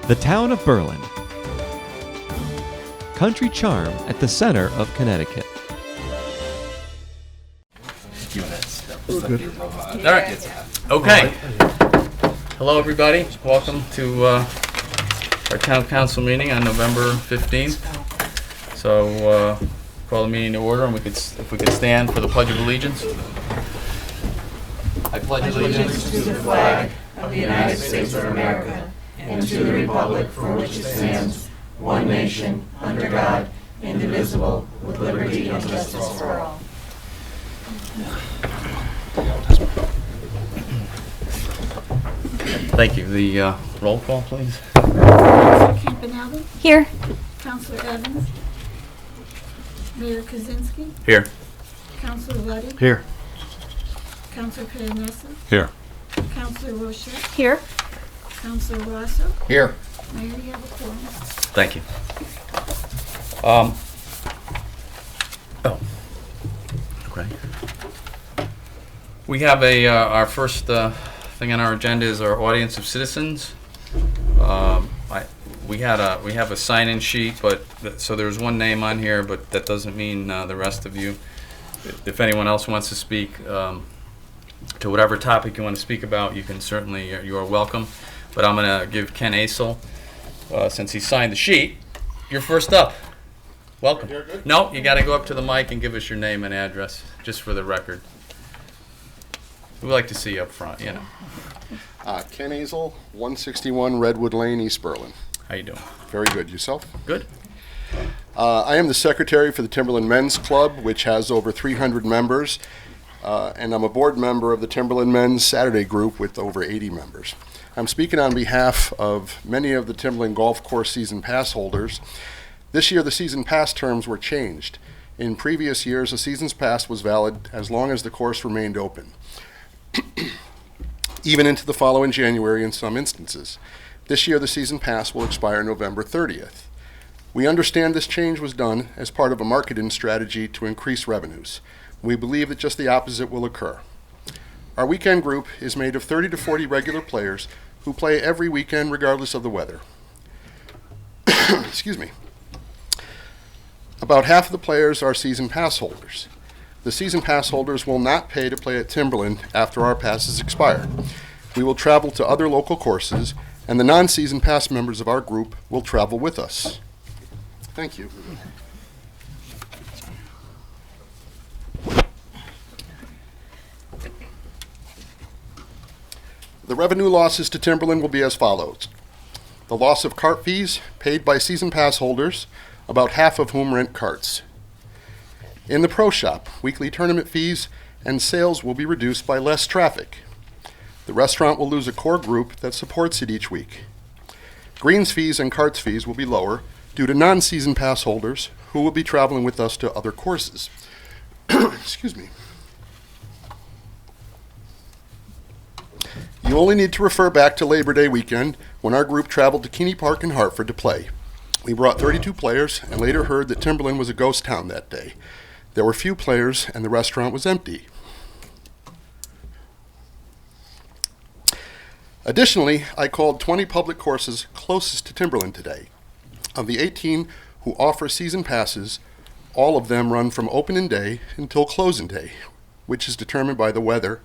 The town of Berlin. Country charm at the center of Connecticut. All right. Okay. Hello, everybody. Welcome to our town council meeting on November 15th. So, call the meeting to order, and if we could stand for the Pledge of Allegiance. I pledge allegiance to the flag of the United States of America and to the republic for which it stands, one nation, under God, indivisible, with liberty and justice for all. Thank you. The roll call, please. Councilor Campanelli? Here. Councilor Evans? Mayor Kaczynski? Here. Councilor Luddy? Here. Councilor Pianessa? Here. Councilor Rochette? Here. Councilor Rosso? Here. Mayor, you have a quorum. Thank you. Okay. We have our first thing on our agenda is our audience of citizens. We have a sign-in sheet, but so there's one name on here, but that doesn't mean the rest of you. If anyone else wants to speak to whatever topic you want to speak about, you can certainly, you are welcome. But I'm going to give Ken Asel, since he signed the sheet, you're first up. Welcome. No, you got to go up to the mic and give us your name and address, just for the record. We'd like to see you up front, you know. Ken Asel, 161 Redwood Lane, East Berlin. How you doing? Very good. Yourself? Good. I am the secretary for the Timberland Men's Club, which has over 300 members, and I'm a board member of the Timberland Men's Saturday group with over 80 members. I'm speaking on behalf of many of the Timberland Golf Course season pass holders. This year, the season pass terms were changed. In previous years, a season's pass was valid as long as the course remained open, even into the following January in some instances. This year, the season pass will expire November 30th. We understand this change was done as part of a marketing strategy to increase revenues. We believe that just the opposite will occur. Our weekend group is made of 30 to 40 regular players who play every weekend regardless of the weather. Excuse me. About half of the players are season pass holders. The season pass holders will not pay to play at Timberland after our passes expire. We will travel to other local courses, and the non-season pass members of our group will travel with us. Thank you. The revenue losses to Timberland will be as follows. The loss of cart fees paid by season pass holders, about half of whom rent carts. In the pro shop, weekly tournament fees and sales will be reduced by less traffic. The restaurant will lose a core group that supports it each week. Greens fees and carts fees will be lower due to non-season pass holders who will be traveling with us to other courses. Excuse me. You only need to refer back to Labor Day weekend when our group traveled to Keeney Park in Hartford to play. We brought 32 players and later heard that Timberland was a ghost town that day. There were few players and the restaurant was empty. Additionally, I called 20 public courses closest to Timberland today. Of the 18 who offer season passes, all of them run from opening day until closing day, which is determined by the weather,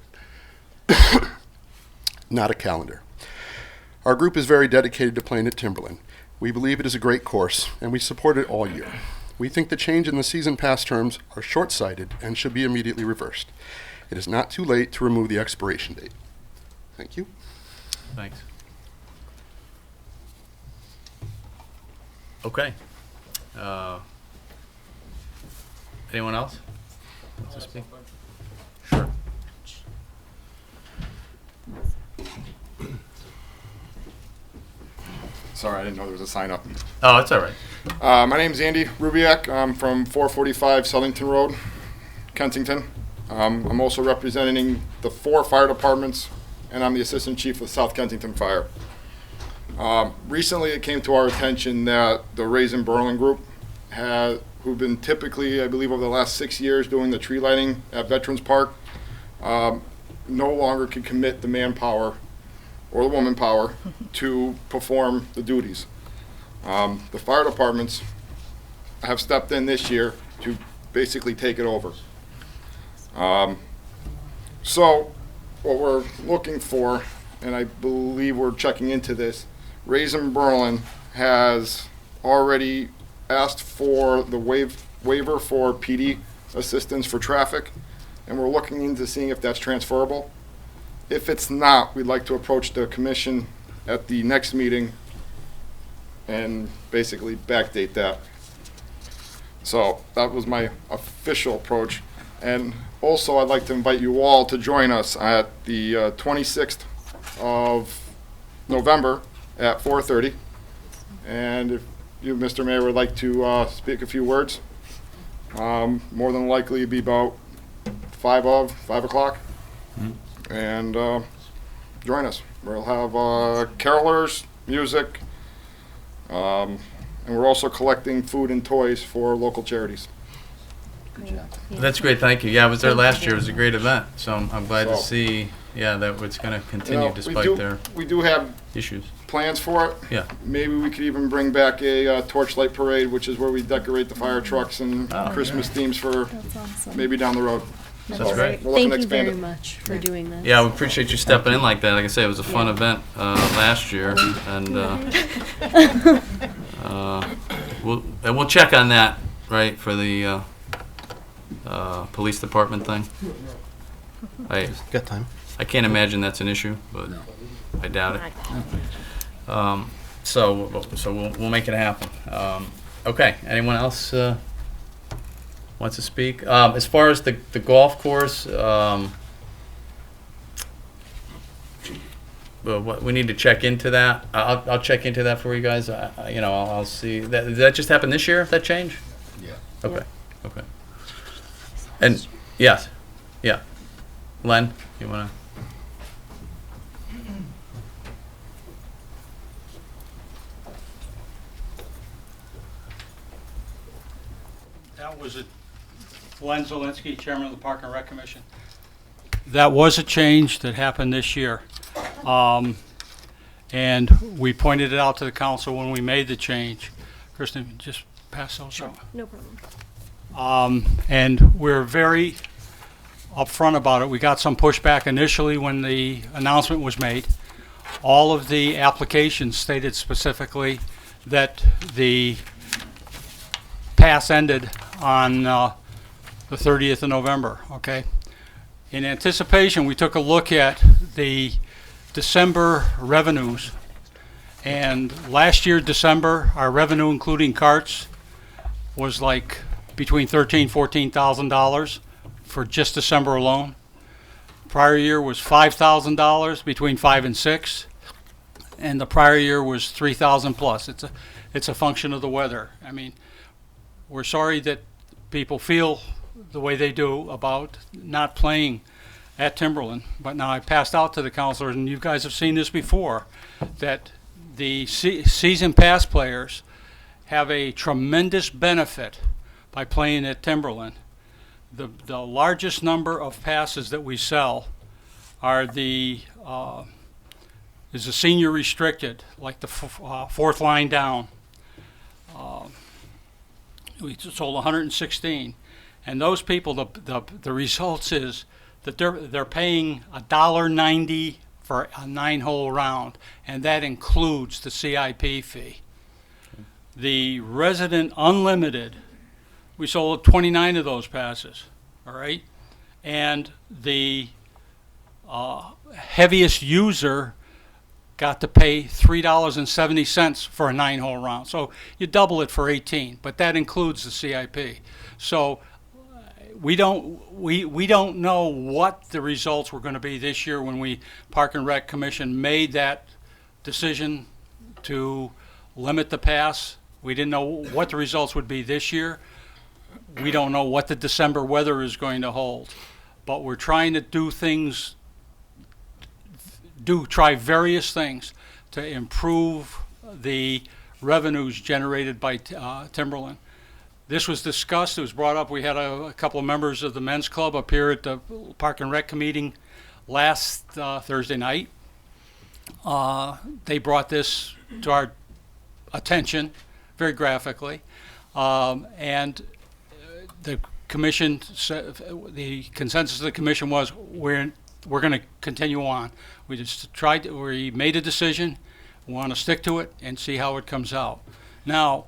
not a calendar. Our group is very dedicated to playing at Timberland. We believe it is a great course, and we support it all year. We think the change in the season pass terms are short-sighted and should be immediately reversed. It is not too late to remove the expiration date. Thank you. Thanks. Okay. Anyone else want to speak? Sure. Sorry, I didn't know there was a sign up. Oh, it's all right. My name's Andy Rubiak. I'm from 445 Southington Road, Kensington. I'm also representing the 4 fire departments, and I'm the assistant chief of South Kensington Fire. Recently, it came to our attention that the Raisin Berlin group, who've been typically, I believe, over the last 6 years doing the tree lighting at Veterans Park, no longer can commit the manpower or the woman power to perform the duties. The fire departments have stepped in this year to basically take it over. So what we're looking for, and I believe we're checking into this, Raisin Berlin has already asked for the waiver for PD assistance for traffic, and we're looking into seeing if that's transferable. If it's not, we'd like to approach the commission at the next meeting and basically backdate that. So that was my official approach. And also, I'd like to invite you all to join us at the 26th of November at 4:30. And if you, Mr. Mayor, would like to speak a few words, more than likely it'd be about 5 o'clock. And join us. We'll have carolers, music, and we're also collecting food and toys for local charities. That's great, thank you. Yeah, I was there last year. It was a great event, so I'm glad to So- see, yeah, that it's going to continue despite their we do have issues. plans for it. Yeah. Maybe we could even bring back a torchlight parade, which is where we decorate the fire trucks and Oh, Christmas themes for That's awesome. maybe down the road. That's great. We're looking Thank to you expand very it. much for doing this. Yeah, we appreciate you stepping in like that. Like I say, it was a fun Yeah. event last year, and we'll check on that, right, for the police department thing. Got time. I can't imagine that's an issue, but I doubt it. So we'll make it happen. Okay, anyone else wants to speak? As far as the golf course, we need to check into that. I'll check into that for you guys. I'll see. Did that just happen this year? That change? Yeah. Okay. Okay. And yes, yeah. Len, you wanna? That was a Len Zielinski, Chairman of the Park and Rec Commission. That was a change that happened this year. And we pointed it out to the council when we made the change. Kristen, just pass those out. No problem. And we're very upfront about it. We got some pushback initially when the announcement was made. All of the applications stated specifically that the pass ended on the 30th of November, okay? In anticipation, we took a look at the December revenues. And last year, December, our revenue, including carts, was like between $13,000, $14,000 for just December alone. Prior year was $5,000, between 5 and 6, and the prior year was 3,000 plus. It's a function of the weather. I mean, we're sorry that people feel the way they do about not playing at Timberland, but now I passed out to the counselors, and you guys have seen this before, that the season pass players have a tremendous benefit by playing at Timberland. The largest number of passes that we sell are is the senior restricted, like the fourth line down. We sold 116, and those people, the results is that they're paying $1.90 for a 9-hole round, and that includes the CIP fee. The resident unlimited, we sold 29 of those passes, all right? And the heaviest user got to pay $3.70 for a 9-hole round. So you double it for 18, but that includes the CIP. So we don't know what the results were going to be this year when we Park and Rec Commission made that decision to limit the pass. We didn't know what the results would be this year. We don't know what the December weather is going to hold, but we're trying to try various things to improve the revenues generated by Timberland. This was discussed, it was brought up, we had a couple of members of the men's club up here at the Park and Rec meeting last Thursday night, They brought this to our attention very graphically, and the commission, the consensus of the commission was we're going to continue on. We made a decision, we want to stick to it and see how it comes out. Now,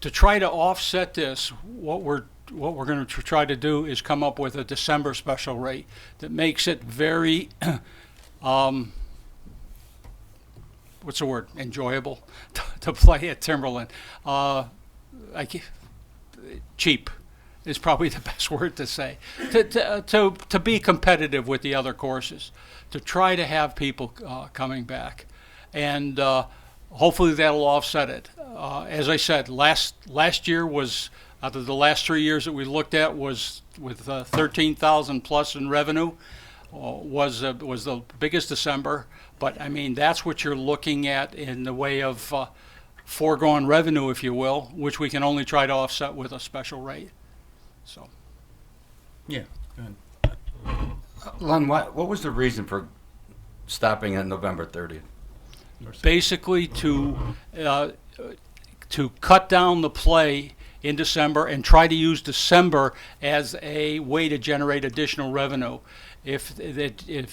to try to offset this, what we're going to try to do is come up with a December special rate that makes it very what's the word? Enjoyable to play at Timberland. Cheap is probably the best word to say. To be competitive with the other courses, to try to have people coming back, and hopefully that'll offset it. As I said, last year was, out of the last 3 years that we looked at, was with 13,000 plus in revenue. Was the biggest December, but I mean that's what you're looking at in the way of foregone revenue, if you will, which we can only try to offset with a special rate. So, Yeah, go ahead. Len, what was the reason for stopping on November 30th? basically to cut down the play in December and try to use December as a way to generate additional revenue. If it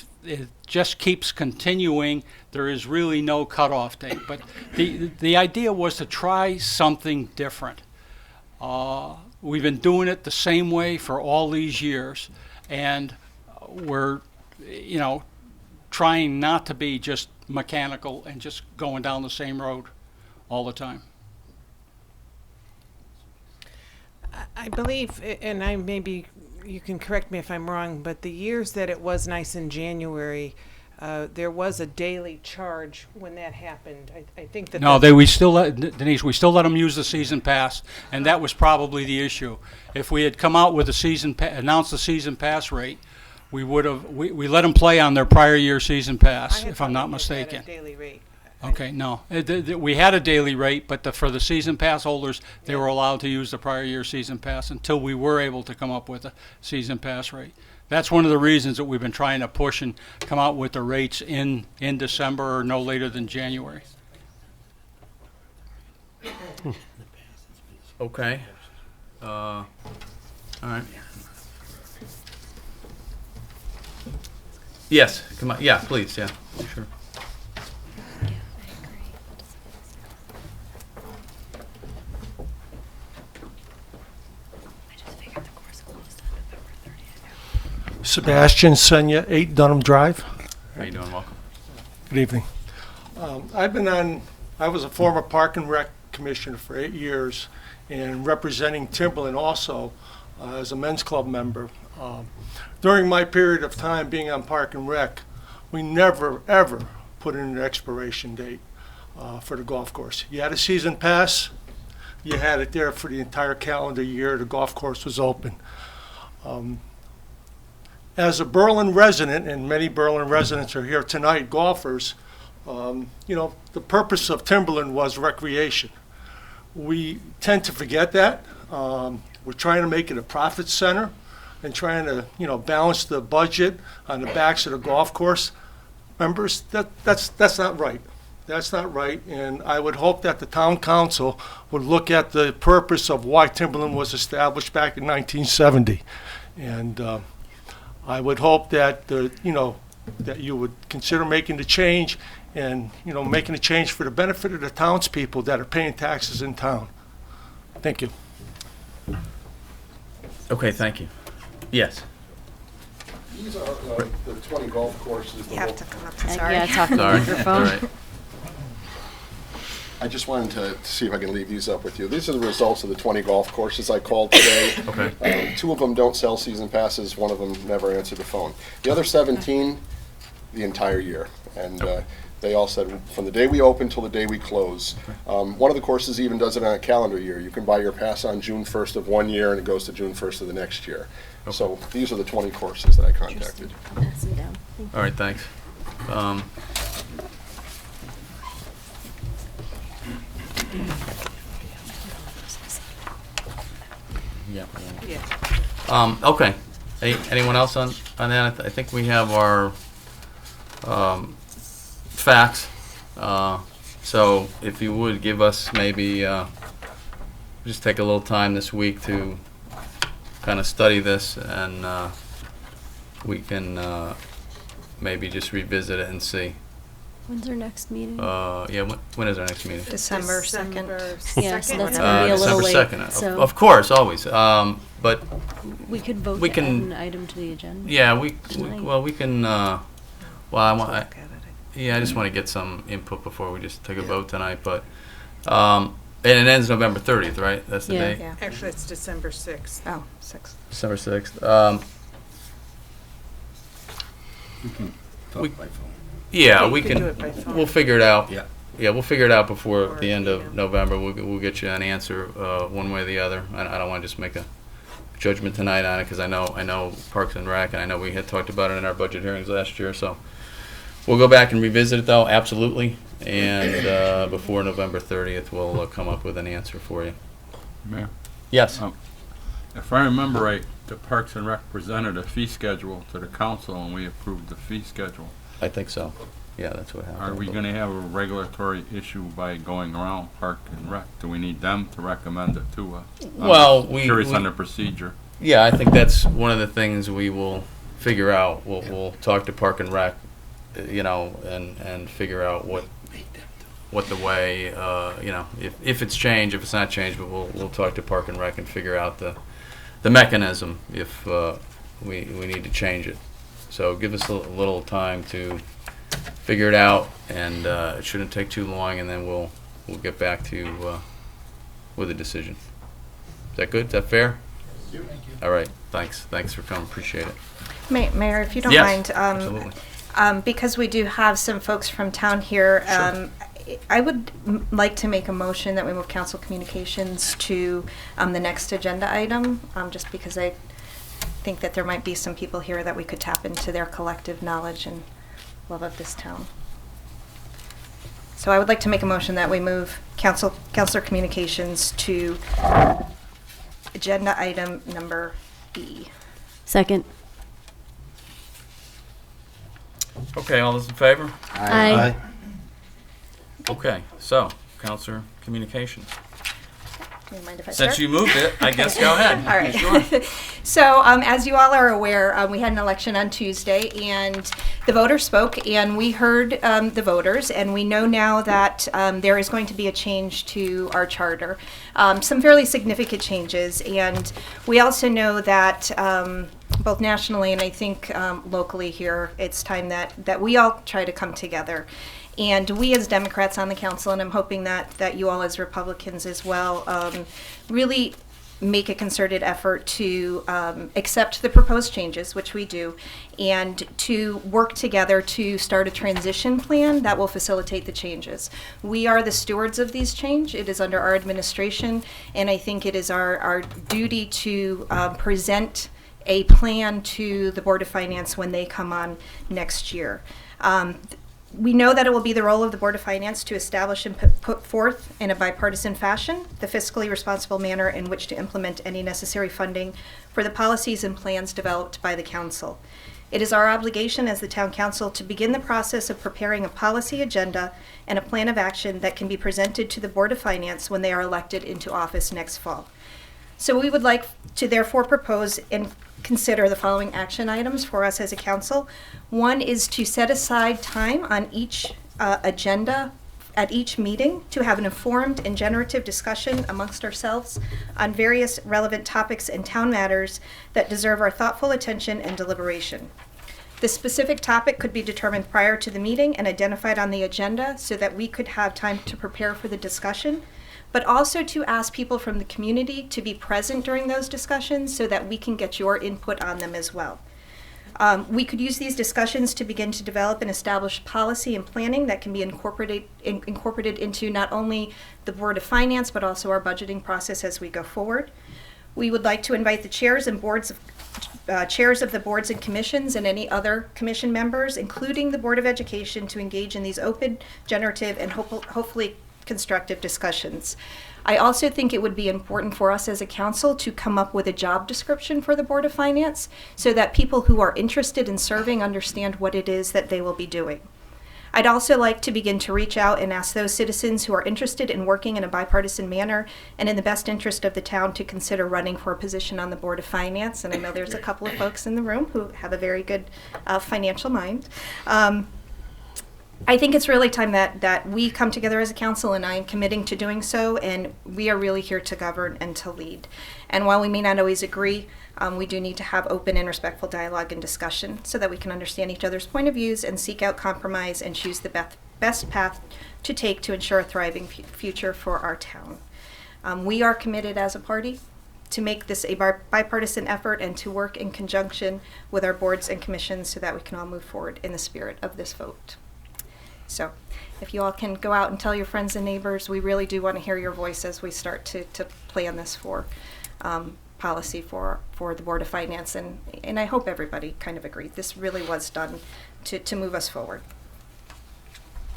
just keeps continuing, there is really no cutoff date. But the idea was to try something different. We've been doing it the same way for all these years, and we're, trying not to be just mechanical and just going down the same road all the time. I believe, and maybe you can correct me if I'm wrong, but the years that it was nice in January, there was a daily charge when that happened. I think that. No, we still let them use the season pass, and that was probably the issue. If we had come out with announced the season pass rate, we would have. We let them play on their prior year season pass, if I'm not mistaken. Daily rate. Okay, no. We had a daily rate, but for the season pass holders, they were allowed to use the prior year season pass until we were able to come up with a season pass rate. That's one of the reasons that we've been trying to push and come out with the rates in December or no later than January. Okay. All right. Yes, come on. Yeah, please. Yeah, sure. Sebastian Senya, 8 Dunham Drive. How you doing? Welcome. Good evening. I was a former Park and Rec Commissioner for 8 years and representing Timberland also as a men's club member. During my period of time being on Park and Rec, we never, ever put in an expiration date for the golf course. You had a season pass, you had it there for the entire calendar year the golf course was open. As a Berlin resident, and many Berlin residents are here tonight, golfers, the purpose of Timberland was recreation. We tend to forget that. We're trying to make it a profit center and trying to, balance the budget on the backs of the golf course members. That's not right. That's not right, and I would hope that the town council would look at the purpose of why Timberland was established back in 1970. And I would hope that that you would consider making the change, and making a change for the benefit of the townspeople that are paying taxes in town. Thank you. Okay, thank you. Yes. These are the 20 golf courses. You have to come up. Yeah, talk to the Sorry. microphone. All right. I just wanted to see if I can leave these up with you. These are the results of the 20 golf courses I called today. Okay. 2 of them don't sell season passes. 1 of them never answered the phone. The other 17, the entire year. And they all said from the day we open till the day we close. One of the courses even does it on a calendar year. You can buy your pass on June 1st of one year and it goes to June 1st of the next year. Okay. So these are the 20 courses that I contacted. Pass them down. All right, thanks. Yeah. Okay. Anyone else on that? I think we have our facts. So if you would give us maybe, just take a little time this week to kind of study this, and we can maybe just revisit it and see. When's our next meeting? Yeah, when is our next meeting? December 2nd. Yeah, so second. that's gonna be a little December late. 2nd. So Of course, always. But we could vote we to add can- an item to the agenda. yeah, we Tonight. can. Yeah, I just want to get some input before we just take a vote tonight. But and it ends November 30th, right? That's the Yeah. date. Actually, it's December 6th. Oh, 6. December 6th. We- Yeah, You we could can. do it by phone. We'll figure it out. Yeah. Yeah, we'll figure it out before Or the end email. of November. We'll get you an answer one way or the other. I don't want to just make a judgment tonight on it because I know Parks and Rec, and I know we had talked about it in our budget hearings last year. So we'll go back and revisit it though, absolutely. And before November 30th, we'll come up with an answer for you. Mayor, Yes. if I remember right, the Parks and Rec presented a fee schedule to the council and we approved the fee schedule. I think so. Yeah, that's what happened. Are we gonna have a regulatory issue by going around Park and Rec? Do we need them to recommend it to us? I'm Well, just we- curious we- on the procedure. Yeah, I think that's one of the things we will figure out. We'll talk to Park and Rec, and figure out what the way, if it's changed, if it's not changed, but we'll talk to Park and Rec and figure out the mechanism if we need to change it. So give us a little time to figure it out, and it shouldn't take too long, and then we'll get back to you with a decision. Is that good? Is that fair? All right, thanks for coming, appreciate it. Mayor, if you don't Yes, mind, absolutely. because we do have some folks from town here, I would like to make a motion that we move council communications to the next agenda item, just because I think that there might be some people here that we could tap into their collective knowledge and love of this town. So I would like to make a motion that we move councilor communications to agenda item number B. Second. Okay, all those in favor? Aye. Okay, so, Counselor Communications. Do you mind if I start? Since you moved it, I guess go ahead. All right. Sure. So, as you all are aware, we had an election on Tuesday, and the voters spoke, and we heard the voters, and we know now that there is going to be a change to our charter, some fairly significant changes, and we also know that both nationally and I think locally here, it's time that we all try to come together. And we as Democrats on the council, and I'm hoping that you all as Republicans as well, really make a concerted effort to accept the proposed changes, which we do, and to work together to start a transition plan that will facilitate the changes. We are the stewards of these change. It is under our administration, and I think it is our duty to present a plan to the Board of Finance when they come on next year. We know that it will be the role of the Board of Finance to establish and put forth in a bipartisan fashion the fiscally responsible manner in which to implement any necessary funding for the policies and plans developed by the Council. It is our obligation as the Town Council to begin the process of preparing a policy agenda and a plan of action that can be presented to the Board of Finance when they are elected into office next fall. So we would like to therefore propose and consider the following action items for us as a council. One is to set aside time on each agenda at each meeting to have an informed and generative discussion amongst ourselves on various relevant topics and town matters that deserve our thoughtful attention and deliberation. The specific topic could be determined prior to the meeting and identified on the agenda so that we could have time to prepare for the discussion, but also to ask people from the community to be present during those discussions so that we can get your input on them as well. We could use these discussions to begin to develop and establish policy and planning that can be incorporated into not only the Board of Finance, but also our budgeting process as we go forward. We would like to invite the chairs of the boards and commissions and any other commission members, including the Board of Education, to engage in these open, generative, and hopefully constructive discussions. I also think it would be important for us as a council to come up with a job description for the Board of Finance so that people who are interested in serving understand what it is that they will be doing. I'd also like to begin to reach out and ask those citizens who are interested in working in a bipartisan manner and in the best interest of the town to consider running for a position on the Board of Finance. And I know there's a couple of folks in the room who have a very good financial mind. I think it's really time that we come together as a council, and I am committing to doing so, and we are really here to govern and to lead. And while we may not always agree, we do need to have open and respectful dialogue and discussion so that we can understand each other's point of views and seek out compromise and choose the best path to take to ensure a thriving future for our town. We are committed as a party to make this a bipartisan effort and to work in conjunction with our boards and commissions so that we can all move forward in the spirit of this vote. So if you all can go out and tell your friends and neighbors, we really do want to hear your voice as we start to plan this for policy for the Board of Finance. And I hope everybody kind of agreed. This really was done to move us forward.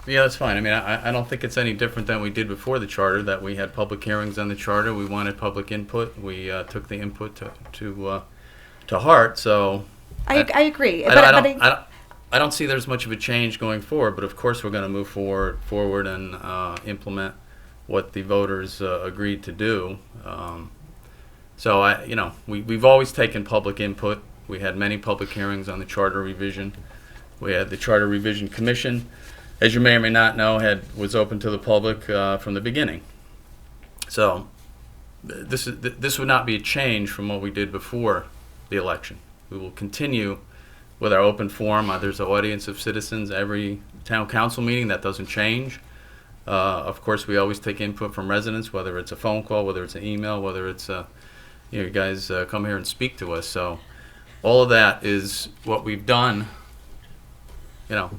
Yeah, that's fine. I mean, I don't think it's any different than we did before the charter, that we had public hearings on the charter. We wanted public input. We took the input to heart. So I agree. I don't see there's much of a change going forward, but of course we're going to move forward and implement what the voters agreed to do. So we've always taken public input. We had many public hearings on the charter revision. We had the Charter Revision Commission, as you may or may not know, was open to the public from the beginning. So this would not be a change from what we did before the election. We will continue with our open forum. There's an audience of citizens every town council meeting. That doesn't change. Of course, we always take input from residents, whether it's a phone call, whether it's an email, whether it's you guys come here and speak to us. So all of that is what we've done. The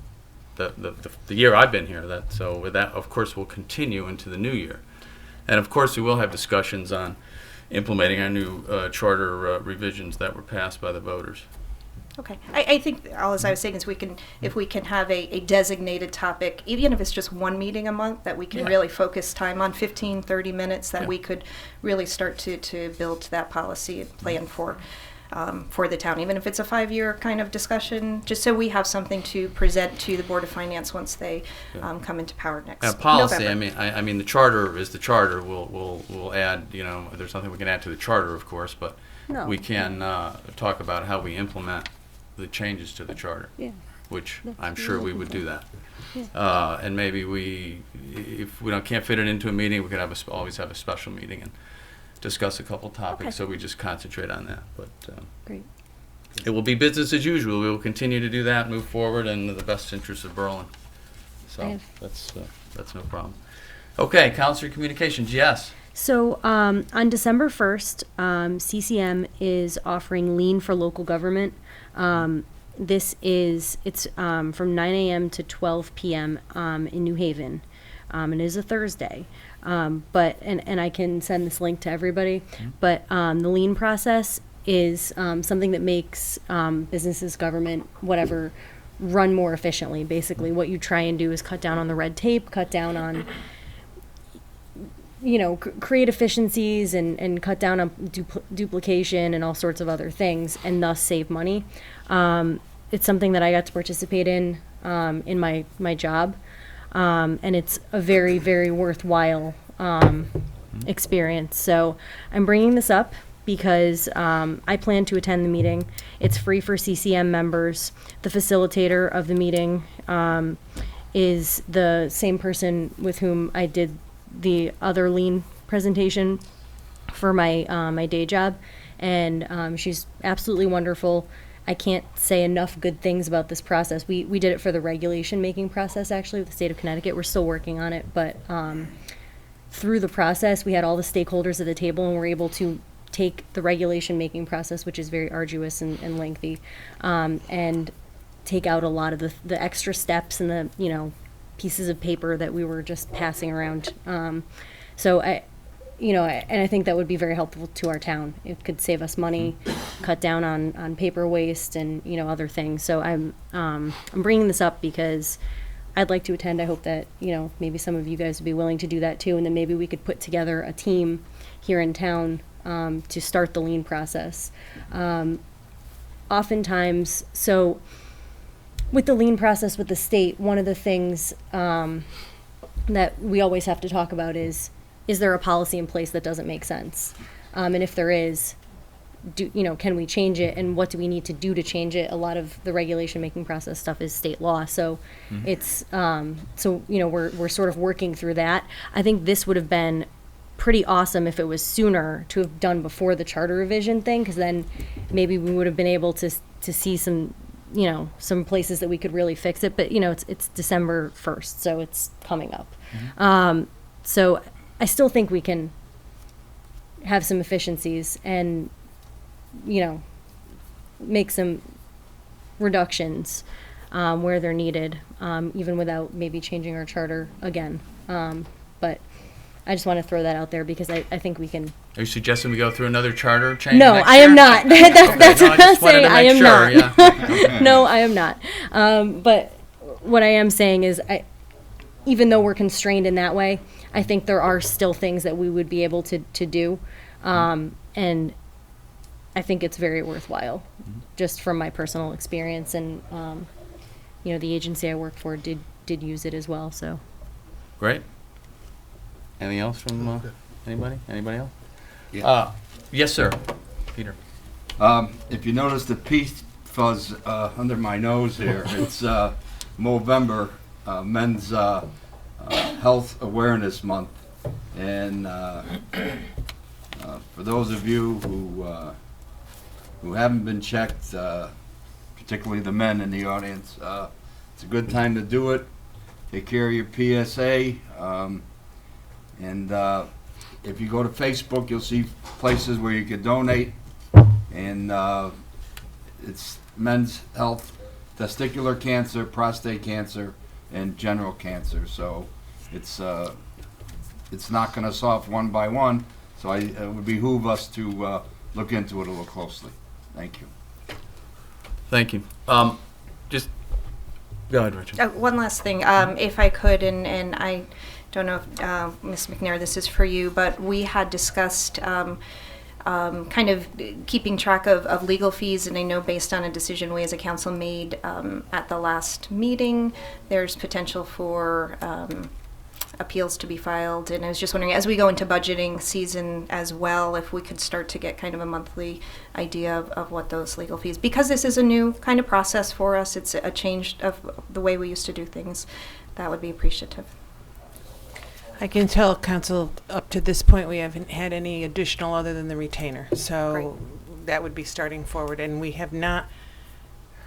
year I've been here. So with that, of course, we'll continue into the new year, and of course, we will have discussions on implementing our new charter revisions that were passed by the voters. Okay. I think all as I was saying is if we can have a designated topic, even if it's just one meeting a month, that we can really focus time on 15, 30 minutes, that we could really start to build that policy and plan for the town, even if it's a 5-year kind of discussion, just so we have something to present to the Board of Finance once they come into power next policy, November. I mean, the charter is the charter. We'll add, there's nothing we can add to the charter, of course, but we can talk about how we implement the changes to the charter, which I'm sure we would do that. And maybe if we can't fit it into a meeting, we could always have a special meeting and discuss a couple topics. So we just concentrate on that. But Great. It will be business as usual. We will continue to do that, move forward in the best interest of Berlin. So that's no problem. Okay, Councilor Communications, yes. So on December 1st, CCM is offering Lean for local government. It's from 9 a.m. to 12 p.m. In New Haven. It is a Thursday. But I can send this link to everybody. But the Lean process is something that makes businesses, government, whatever, run more efficiently. Basically, what you try and do is cut down on the red tape, cut down on create efficiencies and cut down on duplication and all sorts of other things, and thus save money. It's something that I got to participate in my job, and it's a very, very worthwhile experience. So I'm bringing this up because I plan to attend the meeting. It's free for CCM members. The facilitator of the meeting is the same person with whom I did the other Lean presentation for my my day job, and she's absolutely wonderful. I can't say enough good things about this process. We did it for the regulation making process, actually, with the state of Connecticut. We're still working on it, but through the process, we had all the stakeholders at the table, and we're able to take the regulation making process, which is very arduous and lengthy, and take out a lot of the extra steps and the pieces of paper that we were just passing around. So I think that would be very helpful to our town. It could save us money, cut down on paper waste and other things. So I'm bringing this up because I'd like to attend. I hope that maybe some of you guys would be willing to do that too, and then maybe we could put together a team here in town to start the Lean process. Oftentimes, so with the lien process with the state, one of the things that we always have to talk about is there a policy in place that doesn't make sense? And if there is, can we change it, and what do we need to do to change it? A lot of the regulation making process stuff is state law, so it's we're sort of working through that. I think this would have been pretty awesome if it was sooner to have done before the charter revision thing, because then maybe we would have been able to see some places that we could really fix it. But it's December 1st, so it's coming up. So I still think we can have some efficiencies and make some reductions where they're needed, even without maybe changing our charter again. But I just want to throw that out there because I think we can. Are you suggesting we go through another charter change? No, next I year? am not. That's No, what I'm saying. I am not. Yeah. No, I am not. But what I am saying is, even though we're constrained in that way, I think there are still things that we would be able to do. And I think it's very worthwhile, just from my personal experience. And, the agency I work for did use it as well, so. Great. Anything else from anybody? Anybody else? Yeah. Yes, sir. Peter. If you notice the peach fuzz under my nose here, it's Movember, Men's Health Awareness Month. And for those of you who haven't been checked, particularly the men in the audience, it's a good time to do it. Take care of your PSA. And if you go to Facebook, you'll see places where you can donate. And it's men's health, testicular cancer, prostate cancer, and general cancer. So it's knocking us off one by one. So it would behoove us to look into it a little closely. Thank you. Thank you. Just go ahead, Richard. One last thing, if I could, and I don't know if, Ms. McNair, this is for you, but we had discussed kind of keeping track of legal fees, and I know based on a decision we as a council made at the last meeting, there's potential for appeals to be filed, and I was just wondering, as we go into budgeting season as well, if we could start to get kind of a monthly idea of what those legal fees, because this is a new kind of process for us, it's a change of the way we used to do things, that would be appreciative. I can tell council up to this point we haven't had any additional other than the retainer. So that would be starting forward. And we have not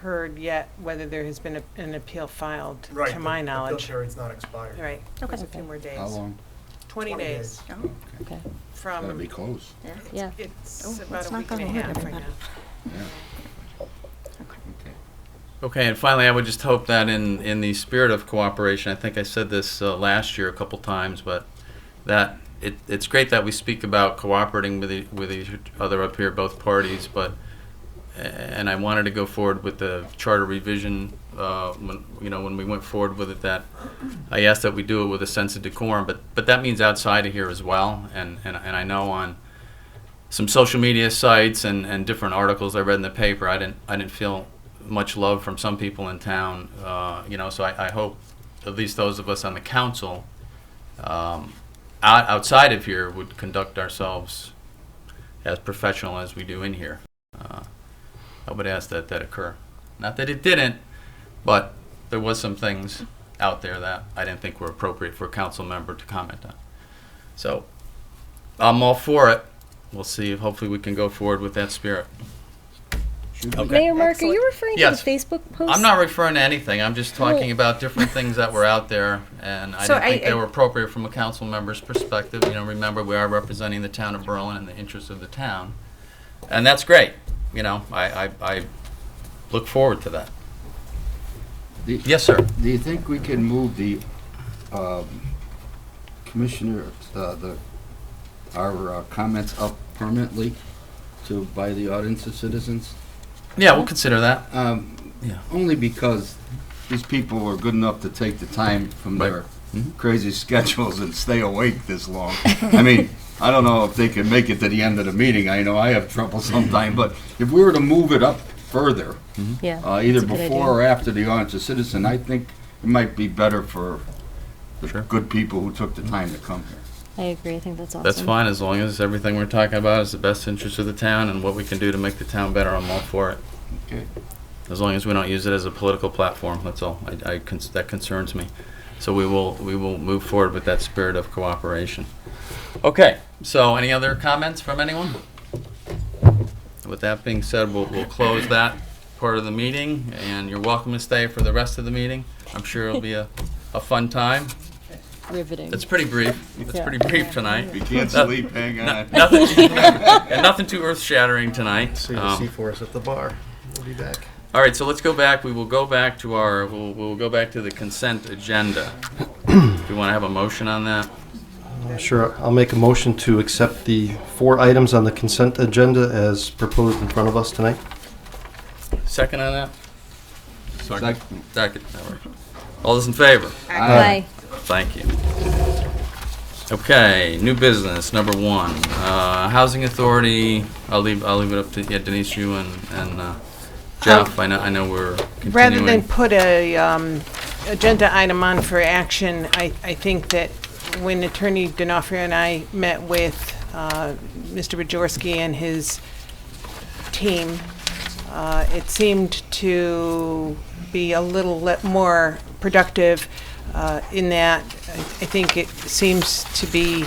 heard yet whether there has been an appeal filed, to my knowledge. The appeal period's not expired. Right. There's a few more days. How long? 20 days. Oh, Okay. From Gotta be close. Yeah. It's Oh, about it's a not week and a gonna hurt half right everybody. now. Yeah. Okay. Okay, and finally, I would just hope that in the spirit of cooperation, I think I said this last year a couple times, but that it's great that we speak about cooperating with each other up here, both parties, and I wanted to go forward with the charter revision when we went forward with it, that I asked that we do it with a sense of decorum, but that means outside of here as well, and I know on some social media sites and different articles I read in the paper, I didn't feel much love from some people in town, so I hope at least those of us on the council outside of here would conduct ourselves as professional as we do in here. I would ask that occur. Not that it didn't, but there was some things out there that I didn't think were appropriate for a council member to comment on. So I'm all for it. We'll see if hopefully we can go forward with that spirit. Okay. Mayor Mark, are you referring Yes. to the Facebook post? I'm not referring to anything. I'm just talking about different things that were out there, and I So didn't think I- they were appropriate from a council member's perspective. Remember, we are representing the town of Berlin and the interests of the town, and that's great. I look forward to that. Yes, sir. Do you think we can move the commissioner, our comments up permanently by the audience of citizens? Yeah, we'll consider that. Yeah. Only because these people were good enough to take the time from their crazy schedules and stay awake this long. I mean, I don't know if they can make it to the end of the meeting. I know I have trouble sometimes, but if we were to move it up further, Yeah. either that's a good before idea. or after the audience of citizen, I think it might be better for the Sure. good people who took the time to come here. I agree. I think that's awesome. That's fine, as long as everything we're talking about is the best interest of the town and what we can do to make the town better, I'm all for it. Okay. As long as we don't use it as a political platform, that's all. That concerns me. So we will move forward with that spirit of cooperation. Okay, so any other comments from anyone? With that being said, we'll close that part of the meeting, and you're welcome to stay for the rest of the meeting. I'm sure it'll be a fun time. Riveting. It's pretty brief. It's Yeah. pretty brief tonight. If you can't sleep, hang on. Nothing too earth-shattering tonight. See the C4s at the bar. We'll be back. All right, so let's go back. We will go back to we'll go back to the consent agenda. Do you want to have a motion on that? Sure, I'll make a motion to accept the 4 items on the consent agenda as proposed in front of us tonight. Second on that? Second. Second. That works. All those in favor? Aye. Thank you. Okay, new business, number 1. Housing Authority, I'll leave it up to Denise, you and Jeff. I know we're continuing. Rather than put a agenda item on for action, I think that when Attorney D'Onofrio and I met with Mr. Bajorski and his team, it seemed to be a little more productive in that I think it seems to be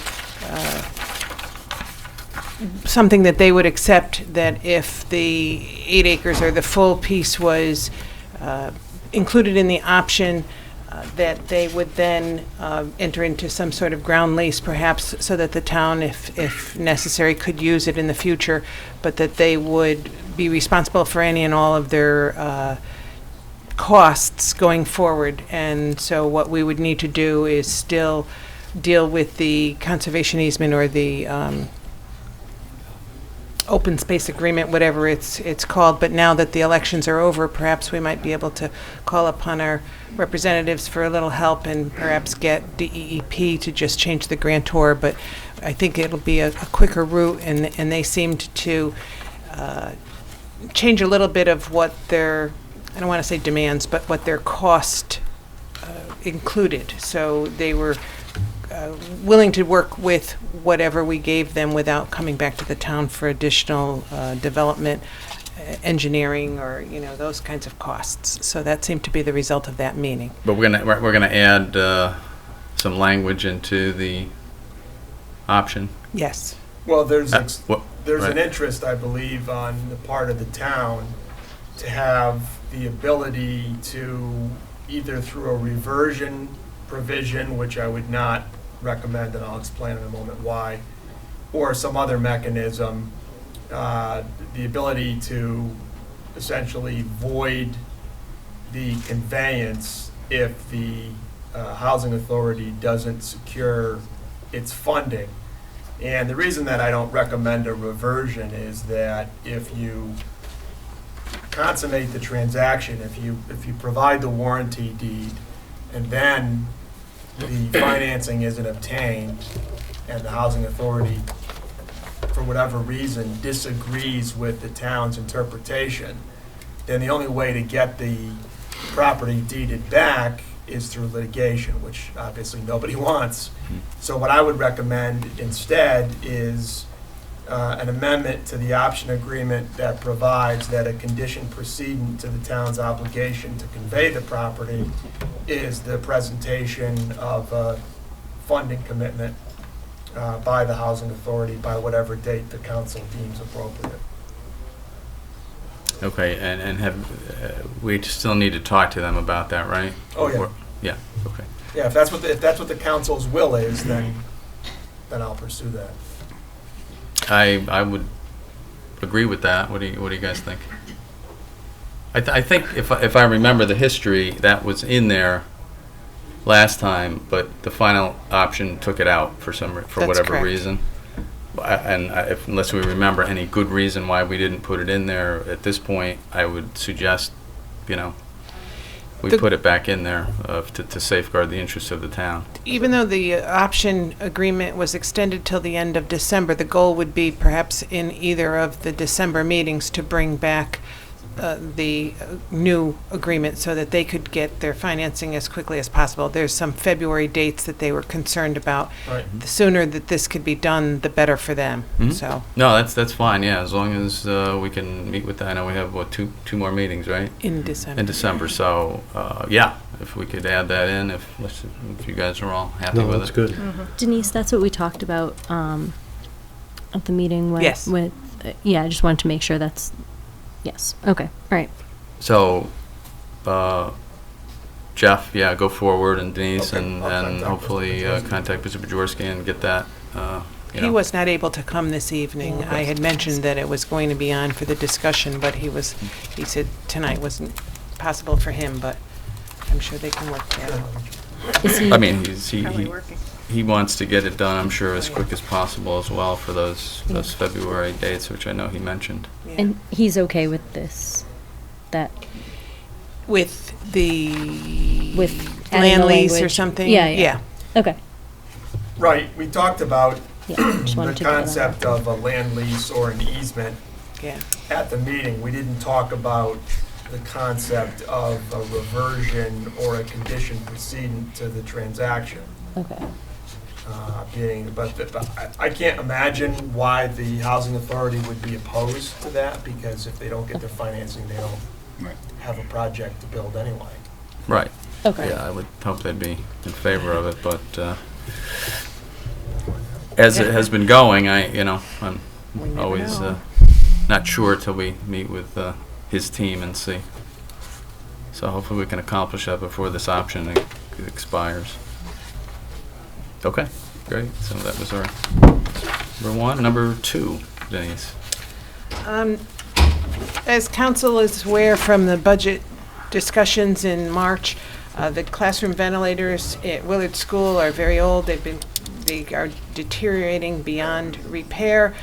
something that they would accept, that if the 8 acres or the full piece was included in the option, that they would then enter into some sort of ground lease, perhaps, so that the town, if necessary, could use it in the future, but that they would be responsible for any and all of their costs going forward. And so what we would need to do is still deal with the conservation easement or the open space agreement, whatever it's called. But now that the elections are over, perhaps we might be able to call upon our representatives for a little help and perhaps get DEEP to just change the grantor. But I think it'll be a quicker route, and they seemed to change a little bit of what their, I don't want to say demands, but what their cost included. So they were willing to work with whatever we gave them without coming back to the town for additional development, engineering, or those kinds of costs. So that seemed to be the result of that meeting. But we're gonna add some language into the option. Yes. Well, there's Right. an interest, I believe, on the part of the town to have the ability to, either through a reversion provision, which I would not recommend, and I'll explain in a moment why, or some other mechanism, the ability to essentially void the conveyance if the housing authority doesn't secure its funding. And the reason that I don't recommend a reversion is that if you consummate the transaction, if you provide the warranty deed, and then the financing isn't obtained, and the housing authority, for whatever reason, disagrees with the town's interpretation, then the only way to get the property deeded back is through litigation, which obviously nobody wants. So what I would recommend instead is an amendment to the option agreement that provides that a condition precedent to the town's obligation to convey the property is the presentation of a funding commitment by the housing authority by whatever date the council deems appropriate. Okay, and have we still need to talk to them about that, right? Oh, yeah. Yeah. Okay. Yeah, if that's what the council's will is, then I'll pursue that. I would agree with that. What do you guys think? I think if I remember the history, that was in there last time, but the final option took it out for That's whatever correct. reason. Unless we remember any good reason why we didn't put it in there at this point, I would suggest, we put it back in there to safeguard the interests of the town. Even though the option agreement was extended till the end of December, the goal would be perhaps in either of the December meetings to bring back the new agreement so that they could get their financing as quickly as possible. There's some February dates that they were concerned about. Right. The sooner that this could be done, the better for them. Mhm. So No, that's fine, yeah, as long as we can meet with that. I know we have, what, two more meetings, right? in December. In December, so, yeah, if we could add that in, if you guys are all happy No, with that's it. good. Denise, that's what we talked about at the meeting with. Yes. Yeah, I just wanted to make sure that's, yes, okay, all right. So, Jeff, yeah, go forward, and Denise, Okay, and I'll and contact hopefully Mr. Bajorski. contact Mr. Bajorski and get that, you He know. was not able to come this evening. I had mentioned that it was going to be on for the discussion, but he said tonight wasn't possible for him, but I'm sure they can work that out. Is he, I mean, Probably working. he wants to get it done, I'm sure, as quick as possible as well for those February dates, which I know he mentioned. Yeah. and he's okay with this, that, With the with adding land the lease or language? something? Yeah, yeah. Okay, Right, we talked about yeah, just the wanted to get that on. concept of a land lease or an easement Yeah. at the meeting. We didn't talk about the concept of a reversion or a condition precedent to the transaction. Okay, But I can't imagine why the housing authority would be opposed to that, because if they don't get their financing, they don't Right. have a project to build anyway. Right. okay. Yeah, I would hope they'd be in favor of it, but as it has been going, I'm We never always know. not sure till we meet with his team and see. So hopefully we can accomplish that before this option expires. Okay, great. So that was our number one. Number two, Denise. As council is aware from the budget discussions in March, the classroom ventilators at Willard School are very old. They are deteriorating beyond repair.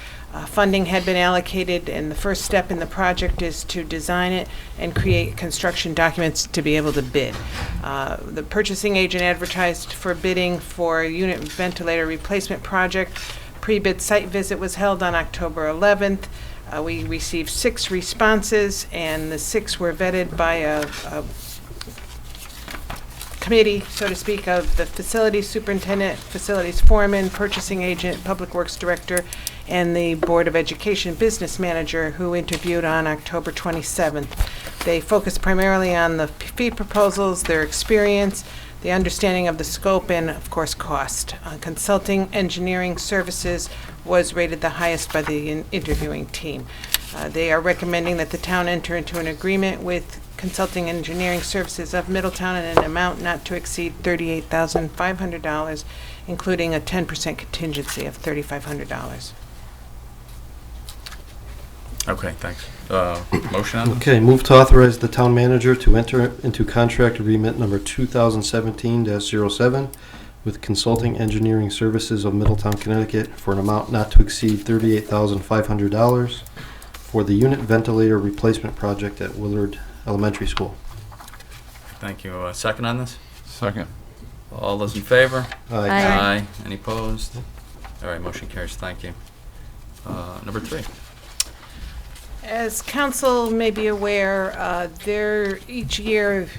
Funding had been allocated, and the first step in the project is to design it and create construction documents to be able to bid. The purchasing agent advertised for bidding for a unit ventilator replacement project. Pre-bid site visit was held on October 11th. We received 6 responses, and the 6 were vetted by a committee, so to speak, of the facilities superintendent, facilities foreman, purchasing agent, public works director, and the Board of Education business manager, who interviewed on October 27th. They focused primarily on the fee proposals, their experience, the understanding of the scope, and of course, cost. Consulting engineering services was rated the highest by the interviewing team. They are recommending that the town enter into an agreement with Consulting Engineering Services of Middletown in an amount not to exceed $38,500, including a 10% contingency of $3,500. Okay, thanks. Motion on this? Okay, move to authorize the town manager to enter into contract agreement number 2017-07 with Consulting Engineering Services of Middletown, Connecticut for an amount not to exceed $38,500 for the unit ventilator replacement project at Willard Elementary School. Thank you. Second on this? Second. All those in favor? Aye. Aye. Any opposed? All right, motion carries. Thank you. Number 3. As council may be aware, each year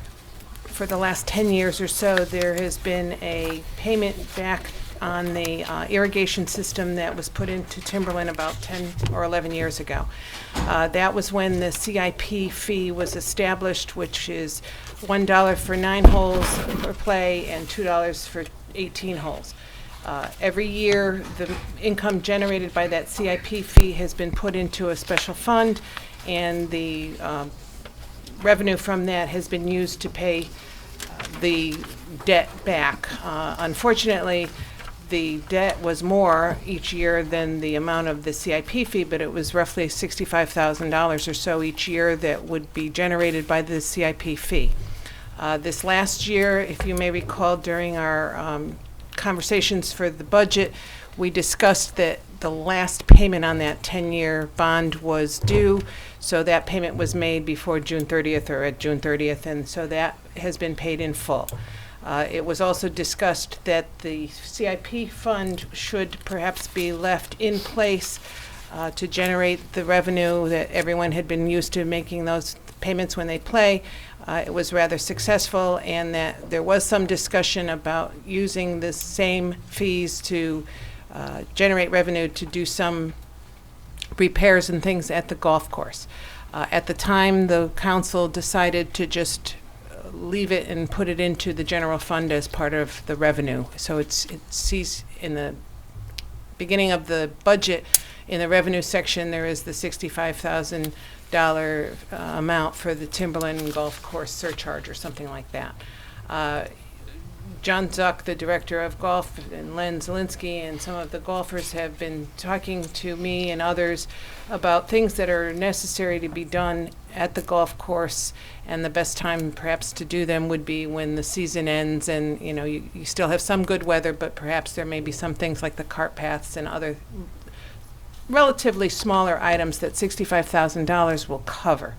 for the last 10 years or so, there has been a payment back on the irrigation system that was put into Timberland about 10 or 11 years ago. That was when the CIP fee was established, which is $1 for 9 holes for play and $2 for 18 holes. Every year, the income generated by that CIP fee has been put into a special fund, and the revenue from that has been used to pay the debt back. Unfortunately, the debt was more each year than the amount of the CIP fee, but it was roughly $65,000 or so each year that would be generated by the CIP fee. This last year, if you may recall, during our conversations for the budget, we discussed that the last payment on that 10-year bond was due, so that payment was made before June 30th or at June 30th, and so that has been paid in full. It was also discussed that the CIP fund should perhaps be left in place to generate the revenue that everyone had been used to making those payments when they play. It was rather successful, and that there was some discussion about using the same fees to generate revenue to do some repairs and things at the golf course. At the time, the council decided to just leave it and put it into the general fund as part of the revenue. So it sees in the beginning of the budget, in the revenue section, there is the $65,000 amount for the Timberland golf course surcharge or something like that. John Zuck, the director of golf, and Len Zielinski, and some of the golfers have been talking to me and others about things that are necessary to be done at the golf course, and the best time perhaps to do them would be when the season ends and you still have some good weather, but perhaps there may be some things like the cart paths and other relatively smaller items that $65,000 will cover.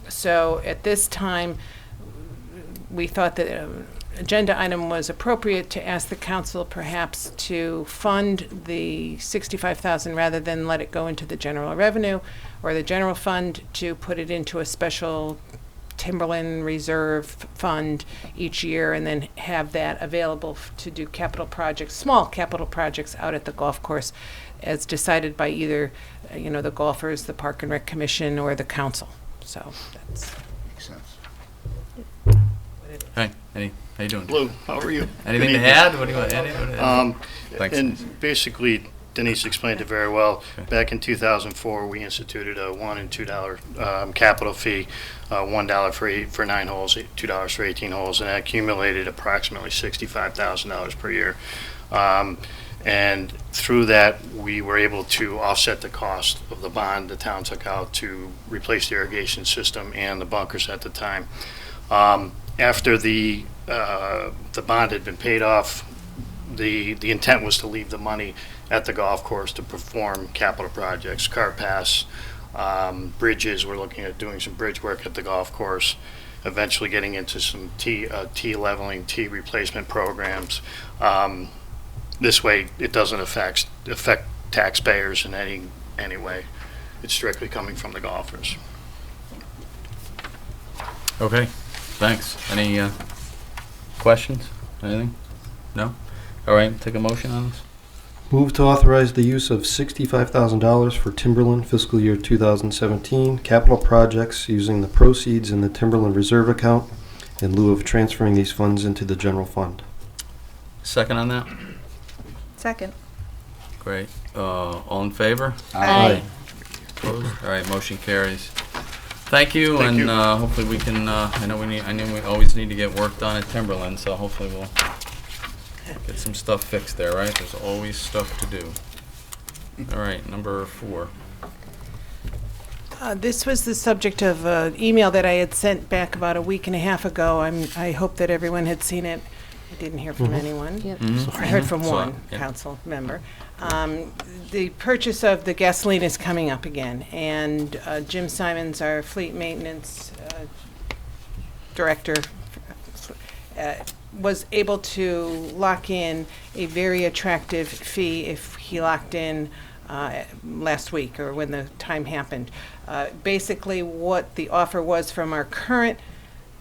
So at this time, we thought that agenda item was appropriate to ask the council perhaps to fund the $65,000 rather than let it go into the general revenue or the general fund, to put it into a special Timberland reserve fund each year, and then have that available to do capital projects, small capital projects out at the golf course, as decided by either the golfers, the Park and Rec Commission, or the council. So that's Makes sense. Hey, how you doing? Lou, how are you? Anything Good to evening. add? What do you want? Anything? Thanks. And basically, Denise explained it very well. Back in 2004, we instituted a $1 and $2 capital fee, $1 for 9 holes, $2 for 18 holes, and that accumulated approximately $65,000 per year. And through that, we were able to offset the cost of the bond the town took out to replace the irrigation system and the bunkers at the time. After the bond had been paid off, the intent was to leave the money at the golf course to perform capital projects, cart paths, bridges. We're looking at doing some bridge work at the golf course, eventually getting into some tee leveling, tee replacement programs. This way, it doesn't affect taxpayers in any way. It's strictly coming from the golfers. Okay, thanks. Any questions? Anything? No? All right, take a motion on this. Move to authorize the use of $65,000 for Timberland fiscal year 2017 capital projects using the proceeds in the Timberland reserve account in lieu of transferring these funds into the general fund. Second on that? Second. Great. All in favor? Aye. Opposed? All right, motion carries. Thank you, Thank and you. hopefully we can, I know we always need to get work done at Timberland, so hopefully we'll get some stuff fixed there, right? There's always stuff to do. All right, number 4. This was the subject of an email that I had sent back about a week and a half ago. I hope that everyone had seen it. I didn't hear from anyone. Yep. I heard from Saw one it, yeah. council member. The purchase of the gasoline is coming up again, and Jim Simons, our fleet maintenance director, was able to lock in a very attractive fee if he locked in last week or when the time happened. Basically, what the offer was from our current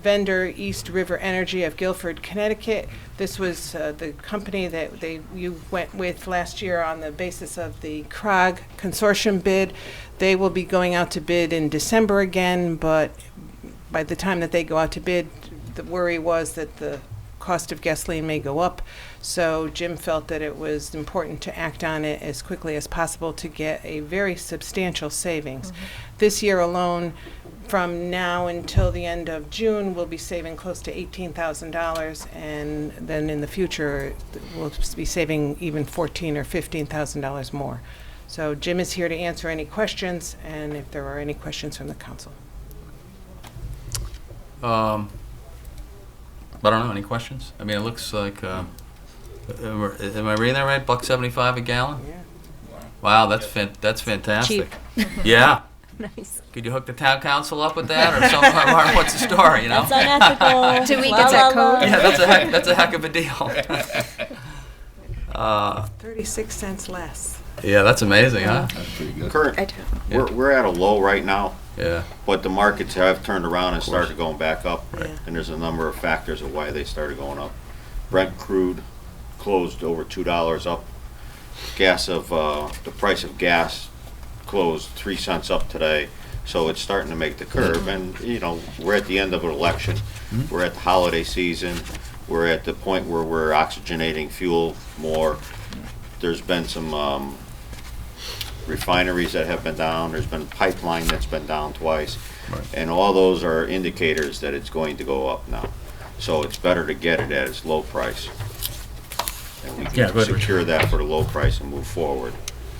vendor, East River Energy of Guilford, Connecticut. This was the company that you went with last year on the basis of the CROG consortium bid. They will be going out to bid in December again, but by the time that they go out to bid, the worry was that the cost of gasoline may go up. So Jim felt that it was important to act on it as quickly as possible to get a very substantial savings. This year alone, from now until the end of June, we'll be saving close to $18,000, and then in the future, we'll be saving even $14,000 or $15,000 more. So Jim is here to answer any questions, and if there are any questions from the council. I don't know, any questions? I mean, it looks like, am I reading that right? $1.75 a gallon? Yeah. Wow, that's fantastic. Cheap. Yeah. Nice. Could you hook the town council up with that, or something? What's the story? That's unethical. Do we get that code? Yeah, that's a heck of a deal. 36 cents less. Yeah, that's amazing, huh? That's pretty good. Current, I do. we're at a low right now, Yeah. but the markets have turned around and started going back up. Yeah. And there's a number of factors of why they started going up. Brent crude closed over $2 up. The price of gas closed 3 cents up today. So it's starting to make the curve. And, we're at the end of an election. We're at the holiday season. We're at the point where we're oxygenating fuel more. There's been some refineries that have been down. There's been a pipeline that's been down twice. Right. And all those are indicators that it's going to go up now. So it's better to get it at its low price. And we Yeah, can good. secure that for the low price and move forward.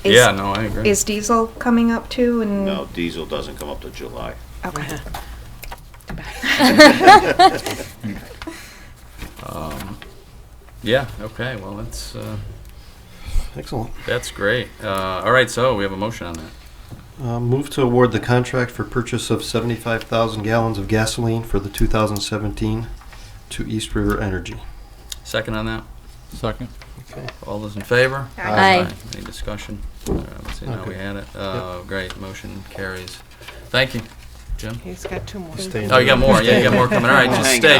Yeah, no, I agree. Is diesel coming up too? And No, diesel doesn't come up to July. Okay. Yeah, okay, well, that's, Excellent. that's great. All right, so we have a motion on that. Move to award the contract for purchase of 75,000 gallons of gasoline for the 2017 to East River Energy. Second on that? Second. Okay. All those in favor? Aye. Any discussion? Let's see, now we Okay. had it. Great, motion carries. Thank you, Jim. He's got 2 more. Stay Oh, you got more, yeah, you got more coming. All right, just Hang stay,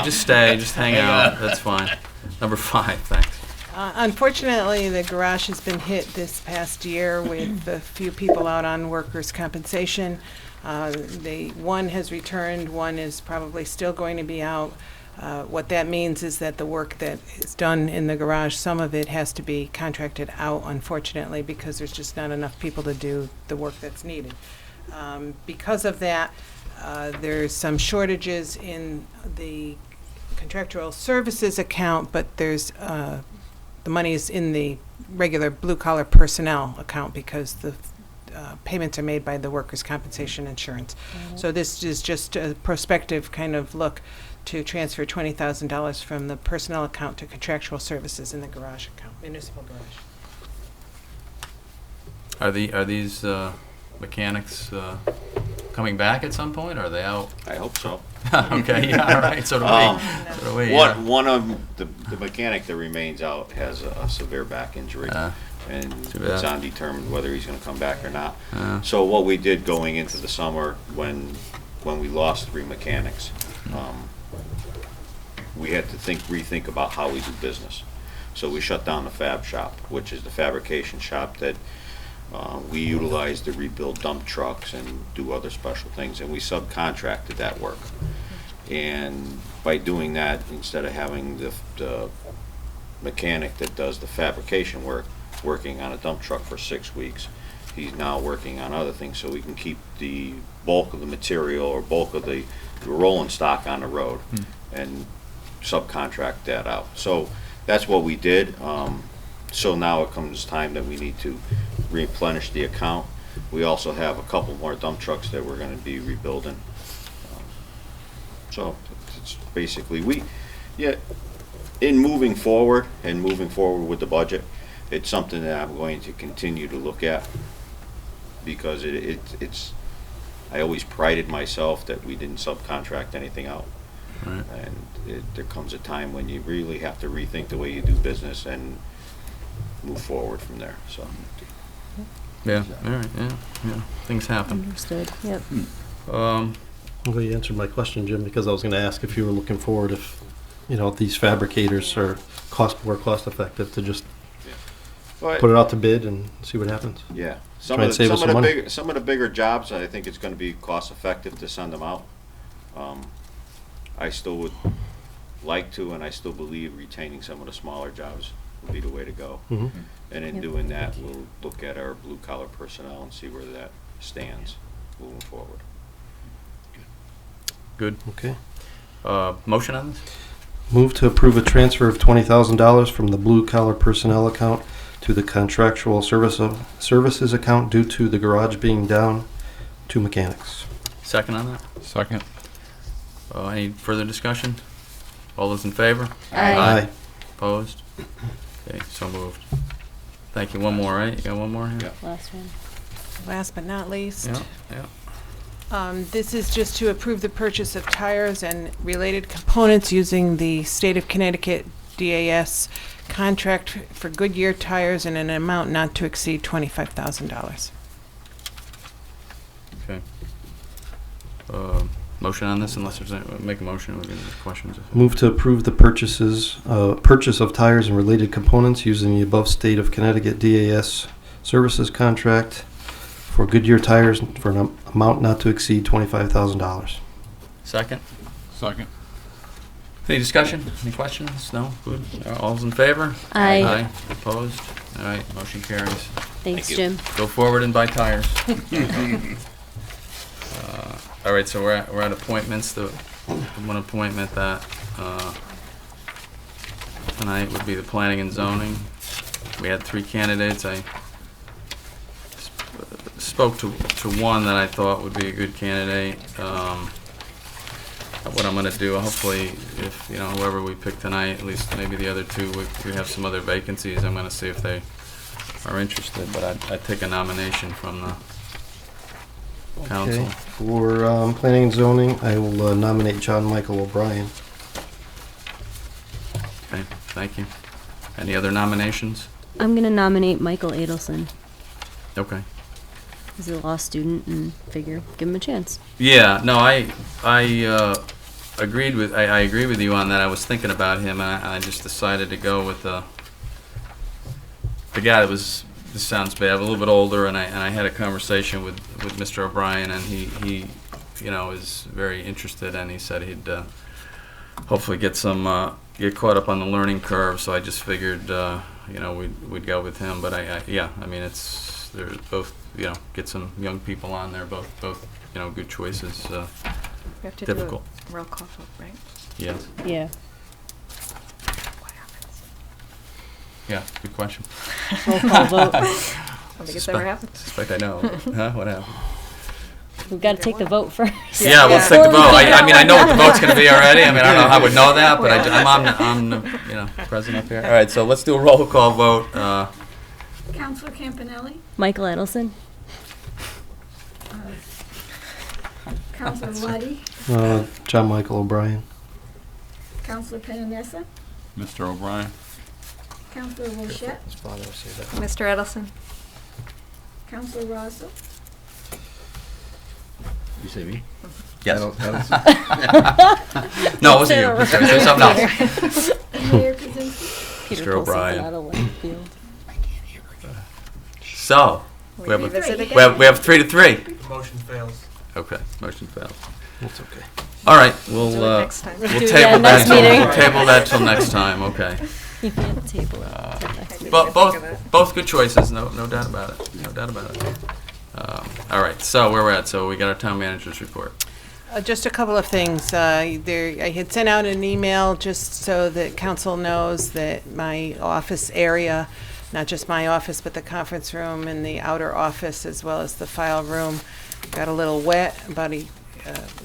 out. just hang out, that's fine. Number 5, thanks. Unfortunately, the garage has been hit this past year with a few people out on workers' compensation. One has returned, one is probably still going to be out. What that means is that the work that is done in the garage, some of it has to be contracted out, unfortunately, because there's just not enough people to do the work that's needed. Because of that, there's some shortages in the contractual services account, but there's the money is in the regular blue-collar personnel account because the payments are made by the workers' compensation insurance. So this is just a prospective kind of look to transfer $20,000 from the personnel account to contractual services in the garage account, municipal garage. Are these mechanics coming back at some point? Or are they out? I hope so. Okay, yeah, all right, so do we. So do we, yeah. One of the mechanic that remains out has a severe back injury. And too bad. it's undetermined whether he's going to come back or not. Uh. So what we did going into the summer when we lost 3 mechanics, we had to rethink about how we do business. So we shut down the fab shop, which is the fabrication shop that we utilize to rebuild dump trucks and do other special things, and we subcontracted that work. And by doing that, instead of having the mechanic that does the fabrication work working on a dump truck for 6 weeks, he's now working on other things, so we can keep the bulk of the material or bulk of the rolling stock on the road and subcontract that out. So that's what we did. So now it comes time that we need to replenish the account. We also have a couple more dump trucks that we're going to be rebuilding. So it's basically in moving forward with the budget, it's something that I'm going to continue to look at because it's I always prided myself that we didn't subcontract anything out. Right. And there comes a time when you really have to rethink the way you do business and move forward from there. So. Yeah, all right, yeah, things happen. Understood, yep. Well, you answered my question, Jim, because I was going to ask if you were looking forward if, these fabricators are more cost effective to just put it out to bid and see what happens. Yeah. Try and save us some money. Some of the bigger jobs, I think it's going to be cost effective to send them out. I still would like to, and I still believe retaining some of the smaller jobs would be the way to go. Mm-hmm. And in doing that, we'll look at our blue collar personnel and see where that stands moving forward. Good. Okay. Motion on this? Move to approve a transfer of $20,000 from the blue collar personnel account to the contractual services account due to the garage being down 2 mechanics. Second on that? Second. Any further discussion? All those in favor? Aye. Opposed? Okay, so moved. Thank you. One more, right? You got one more here? Last one. Last but not least, Yeah. this is just to approve the purchase of tires and related components using the State of Connecticut DAS contract for Goodyear tires in an amount not to exceed $25,000. Okay. Motion on this, unless there's any, make a motion, we're gonna have questions. Move to approve the purchase of tires and related components using the above state of Connecticut DAS services contract for Goodyear tires for an amount not to exceed $25,000. Second. Second. Any discussion? Any questions? No? Good. All's in favor? Aye. Aye. Opposed? All right, motion carries. Thanks, you. Jim. Go forward and buy tires. All right, so we're at appointments. The one appointment that tonight would be the planning and zoning. We had 3 candidates. I spoke to one that I thought would be a good candidate. What I'm going to do, hopefully, if whoever we pick tonight, at least maybe the other 2, we have some other vacancies. I'm going to see if they are interested. But I'd take a nomination from the council. Okay. For planning and zoning, I will nominate John Michael O'Brien. Okay, thank you. Any other nominations? I'm going to nominate Michael Adelson. Okay. He's a law student and figure give him a chance. Yeah, no, I agreed with I agree with you on that. I was thinking about him, and I just decided to go with the guy that was. This sounds bad, a little bit older, and I had a conversation with Mr. O'Brien, and he is very interested, and he said he'd hopefully get caught up on the learning curve. So I just figured we'd go with him. But I mean they're both get some young people on there, both good choices. We have to difficult. do a roll call vote, right? Yes. Yeah. What happens? Yeah. Good question. Roll call vote. I don't think it's ever happened. Suspect I know. Huh? What happened? We've got to take the vote first. Yeah, let's take the vote. I mean, I know what the vote's going to be already. I mean, I don't know how I would know that, but I'm the president up here. All right, so let's do a roll call vote. Counselor Campanelli, Michael Adelson. Counselor Waddy, John Michael O'Brien. Counselor Penanessa, Mr. O'Brien. Counselor Rochette, Mr. Edelson. Counselor Rosso, You say me? Yes. That No, it wasn't you. Say something else. Mayor Kaczynski. Peter Mr. pulls something O'Brien. out of left field. So, We we have, revisit again? we have 3-3. The motion fails. Okay, motion failed. That's okay. All right, Do it next time. we'll Do it table again that. next meeting. We'll table that till next time. Okay. You can't table it. till next meeting. But both good choices. No doubt about it. No doubt about it. All right. So where we're at. So we got our town manager's report. Just a couple of things. I had sent out an email just so that council knows that my office area, not just my office, but the conference room and the outer office, as well as the file room, got a little wet about a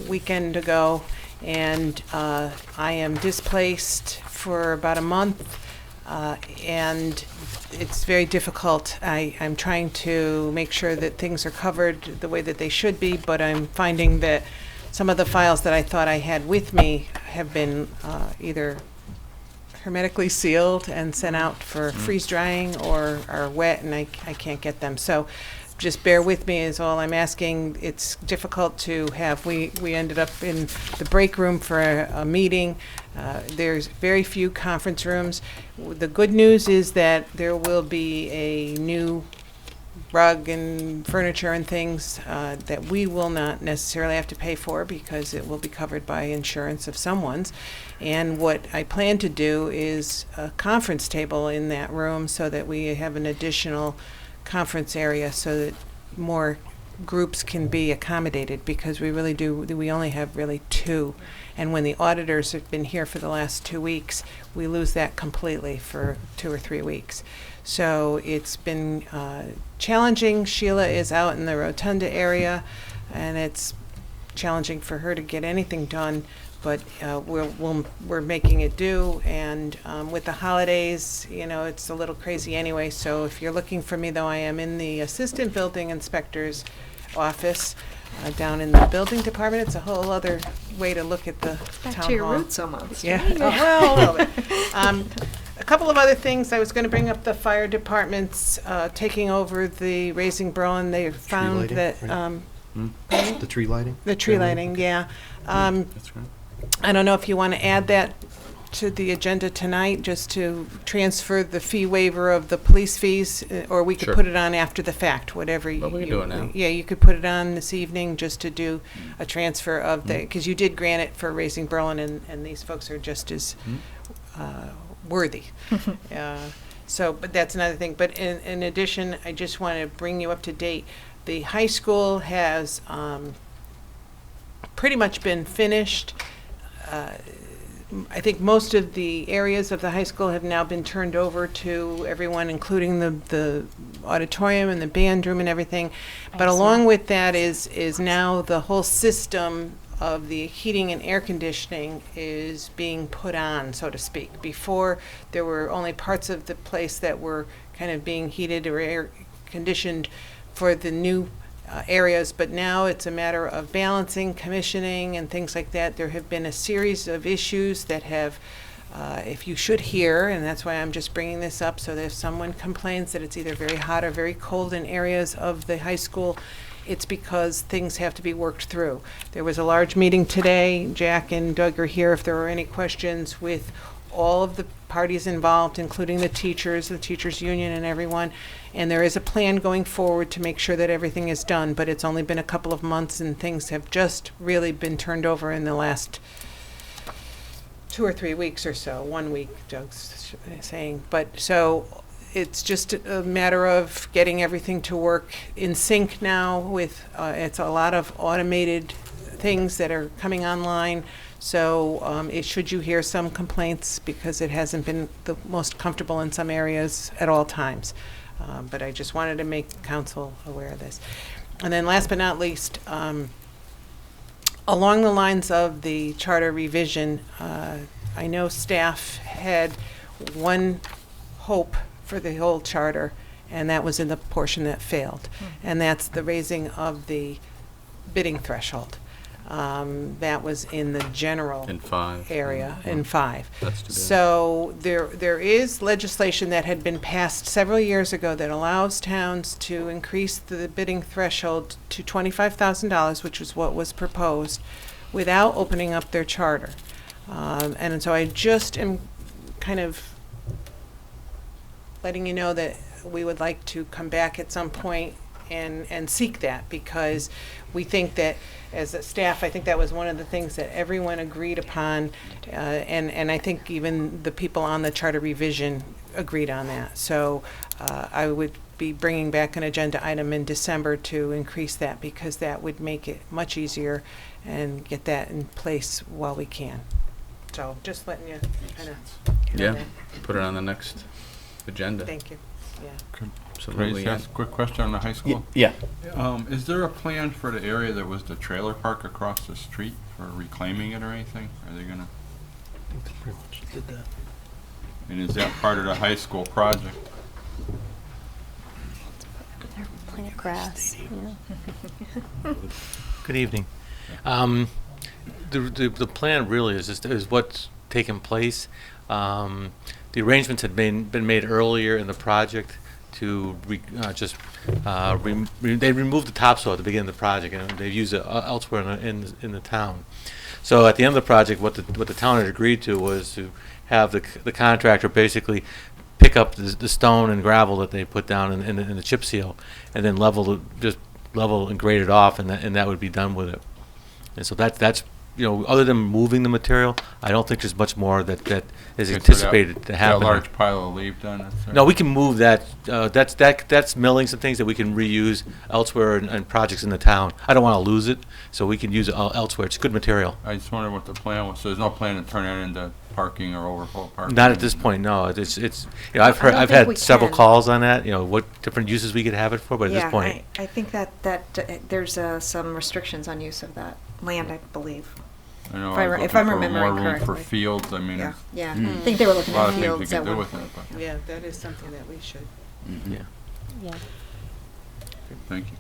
weekend ago, and I am displaced for about a month, and it's very difficult. I'm trying to make sure that things are covered the way that they should be, but I'm finding that some of the files that I thought I had with me have been either hermetically sealed and sent out for freeze drying or are wet, and I can't get them. So just bear with me is all I'm asking. It's difficult to have. We ended up in the break room for a meeting. There's very few conference rooms. The good news is that there will be a new rug and furniture and things that we will not necessarily have to pay for because it will be covered by insurance of someone's. And what I plan to do is a conference table in that room so that we have an additional conference area so that more groups can be accommodated, because we really do, we only have really 2. And when the auditors have been here for the last 2 weeks, we lose that completely for 2 or 3 weeks. So it's been challenging. Sheila is out in the Rotunda area, and it's challenging for her to get anything done, but we're making it do. And with the holidays, it's a little crazy anyway. So if you're looking for me, though, I am in the assistant building inspector's office down in the building department. It's a whole other way to look at the Back town to your hall. roots almost. Yeah. right? Well, a little bit. couple of other things. I was going to bring up the fire department's taking over the Raising Berlin. They found lighting, that right? The tree lighting? the tree lighting, yeah. That's right. I don't know if you want to add that to the agenda tonight, just to transfer the fee waiver of the police fees, or we could Sure. put it on after the fact, whatever. Well, we can do it now. Yeah, you could put it on this evening just to do a transfer of the, because you did grant it for Raising Berlin, and these folks are just as worthy. So, but that's another thing. But in addition, I just want to bring you up to date. The high school has pretty much been finished. I think most of the areas of the high school have now been turned over to everyone, including the auditorium and the band room and everything. But along with that is now the whole system of the heating and air conditioning is being put on, so to speak. Before, there were only parts of the place that were kind of being heated or air conditioned for the new areas, but now it's a matter of balancing, commissioning, and things like that. There have been a series of issues that have, if you should hear, and that's why I'm just bringing this up, so that if someone complains that it's either very hot or very cold in areas of the high school, it's because things have to be worked through. There was a large meeting today. Jack and Doug are here if there were any questions, with all of the parties involved, including the teachers union and everyone. And there is a plan going forward to make sure that everything is done, but it's only been a couple of months and things have just really been turned over in the last 2 or 3 weeks or so. 1 week, Doug's saying. But so it's just a matter of getting everything to work in sync now with, it's a lot of automated things that are coming online. So should you hear some complaints, because it hasn't been the most comfortable in some areas at all times. But I just wanted to make council aware of this. And then last but not least, along the lines of the charter revision, I know staff had one hope for the whole charter, and that was in the portion that failed. And that's the raising of the bidding threshold. That was in the general In 5. area, in 5. That's too bad. So there is legislation that had been passed several years ago that allows towns to increase the bidding threshold to $25,000, which was what was proposed, without opening up their charter. And so I just am kind of letting you know that we would like to come back at some point and seek that, because we think that as a staff, I think that was one of the things that everyone agreed upon, and I think even the people on the charter revision agreed on that. So I would be bringing back an agenda item in December to increase that, because that would make it much easier and get that in place while we can. So just letting you kind of Yeah, put it on the next agenda. Thank you. Yeah. Can Absolutely. I just ask a quick question on the high school? Yeah. Is there a plan for the area that was the trailer park across the street for reclaiming it or anything? Are they gonna? I think they pretty much did that. And is that part of the high school project? Plant grass. Yeah. Good evening. The plan really is what's taken place. The arrangements had been made earlier in the project to they removed the topsoil at the beginning of the project, and they've used it elsewhere in the town. So at the end of the project, what the town had agreed to was to have the contractor basically pick up the stone and gravel that they put down in the chip seal, and then level and grade it off, and that would be done with it. And so that's other than moving the material, I don't think there's much more that is anticipated to happen. That large pile of leaf done? No, we can move that. That's millings and things that we can reuse elsewhere in projects in the town. I don't want to lose it, so we can use it elsewhere. It's good material. I just wondered what the plan was. So there's no plan to turn it into parking or overflow parking? Not at this point, no. It's I've had several calls on that. What different uses we could have it for, but at this point, I think that there's some restrictions on use of that land, I believe. I know, if I'm more remembering room correctly. for fields. I mean, Yeah. I think they were looking a lot at of fields things we at can do one with it. point. But Yeah, that is something that we should. yeah. Yeah. thank you.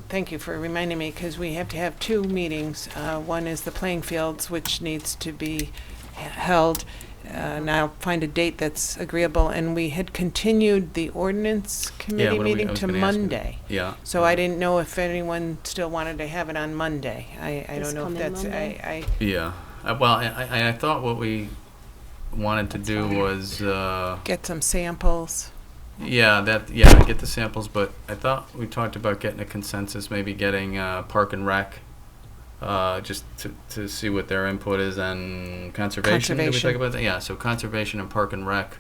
Thank you for reminding me, because we have to have 2 meetings. One is the playing fields, which needs to be held, and I'll find a date that's agreeable, and we had continued the ordinance committee what do we- I meeting was to gonna ask you. Monday. Yeah. So I didn't know if anyone still wanted to have it on Monday. I This don't know if coming that's, Monday? Yeah. Well, I thought what we wanted to do was, get some samples. get the samples, but I thought we talked about getting a consensus, maybe getting Park and Rec, just to see what their input is on conservation. Did we talk about that? Yeah, so conservation and Park and Rec,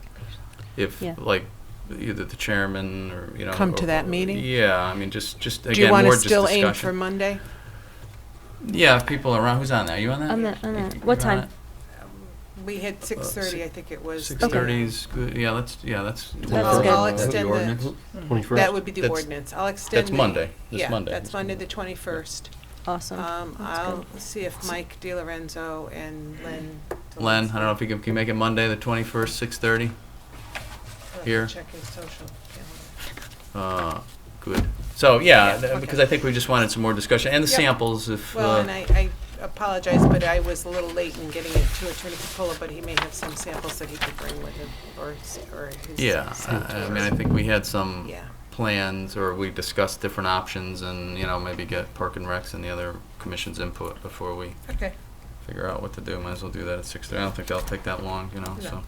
if, Yeah. like, either the chairman or, Come to or- that meeting? Yeah, I mean, just again, Do you want more to just still discussion. aim for Monday? Yeah, if people are around. Who's on that? You on that? On that. What time? We had 6:30, I think it was. 6:30 is good. Yeah, that's That's I'll good. extend the, ordinance. 21st? that would be the That's- ordinance. I'll extend That's Monday. This Yeah, Monday. that's Monday the 21st. Awesome. That's I'll good. see if Mike DiLorenzo and Len. Len, I don't know if you can make it Monday, the 21st, 6:30? Here. Check his social calendar. Good. So, yeah, Yeah, okay. because I think we just wanted some more discussion, and the Yep. samples if, Well, and I apologize, but I was a little late in getting it to Attorney Capola, but he may have some samples that he could bring with him, or his. yeah, I mean, I think we had some Yeah. plans, or we discussed different options, and, maybe get Park and Recs and the other commission's input before we Okay. figure out what to do. Might as well do that at 6:30. I don't think that'll take that long, No. so.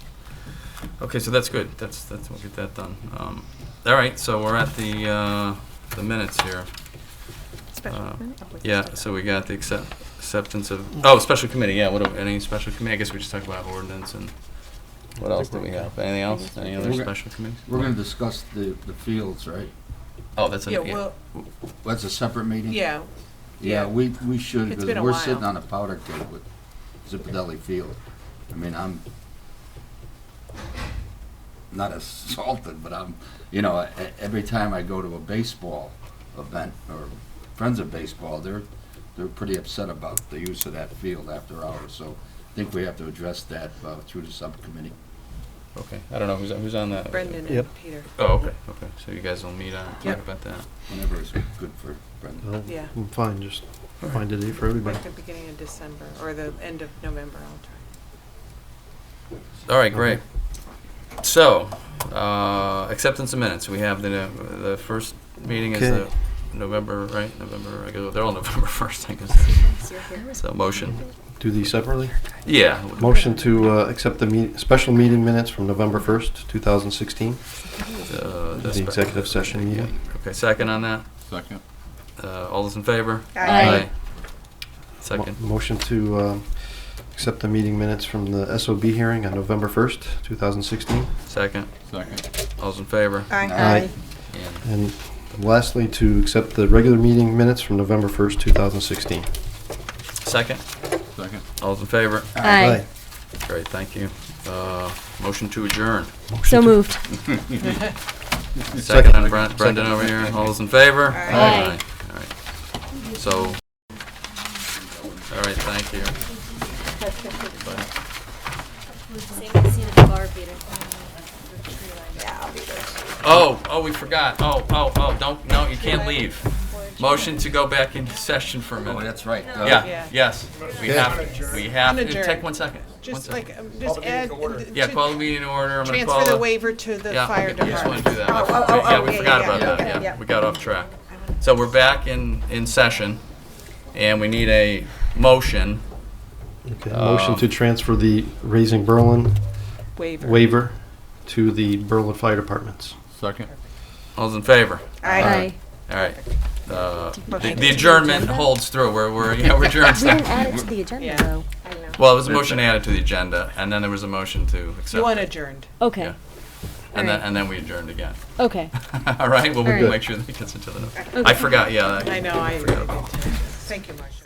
Okay, so that's good. That's we'll get that done. All right, so we're at the minutes here. Yeah, so we got the acceptance of, special committee, yeah, any special committee? I guess we just talked about ordinance and what else do we have? Anything else? Any other special committees? We're gonna discuss the fields, right? Oh, that's Yeah, a, yeah. well, That's a separate meeting? yeah. Yeah, we should, It's because been a we're while. sitting on a powder keg with Zipadelli Field. I mean, I'm not assaulted, but I'm, every time I go to a baseball event or friends of baseball, they're pretty upset about the use of that field after hours. So I think we have to address that through the subcommittee. Okay, I don't know, who's on that? Brendan Yep. and Peter. Oh, okay, so you guys will meet on, talk Yep. about that. Whenever it's good for Brendan. Well, Yeah. I'm fine, just find a date for everybody. Like the beginning of December, or the end of November, I'll try. All right, great. So, acceptance of minutes. We have the first meeting is Okay. the November, right? November, I guess, they're all November 1st, I guess. So, motion. Do these separately? Yeah. Motion to accept the special meeting minutes from November 1st, 2016, the executive session meeting. Okay, second on that? Second. All those in favor? Aye. Second. Motion to accept the meeting minutes from the SOB hearing on November 1st, 2016. Second. Second. All those in favor? Aye. And lastly, to accept the regular meeting minutes from November 1st, 2016. Second. Second. All those in favor? Aye. Great, thank you. Motion to adjourn. So moved. Second on Brendan over here. All those in favor? Aye. All right. So, all right, thank you. Oh, we forgot. Don't, no, you can't leave. Motion to go back into session for a minute. Oh, that's right. Yeah, yes. We have, Unadjourned. take 1 second. Just One second. like, just add. Yeah, call the meeting to order. I'm gonna call Transfer the the- waiver to the Yeah, fire okay, we just want department. to do that. Yeah, we forgot about that, yeah. We got off track. So we're back in session, and we need a motion. Okay, motion to transfer the Raising Berlin waiver to the Berlin Fire Departments. Second. All those in favor? Aye. All right. The adjournment holds through. We're adjourned. We didn't add it to the agenda, Yeah. though. Well, it was a motion added to the agenda, and then there was a motion to accept. You want it. adjourned. Okay. Yeah. And then we adjourned again. Okay. All right. Well, All we'll right. make sure that it gets into the. Okay. I forgot. Yeah. I know, I did. Thank you, Marcia.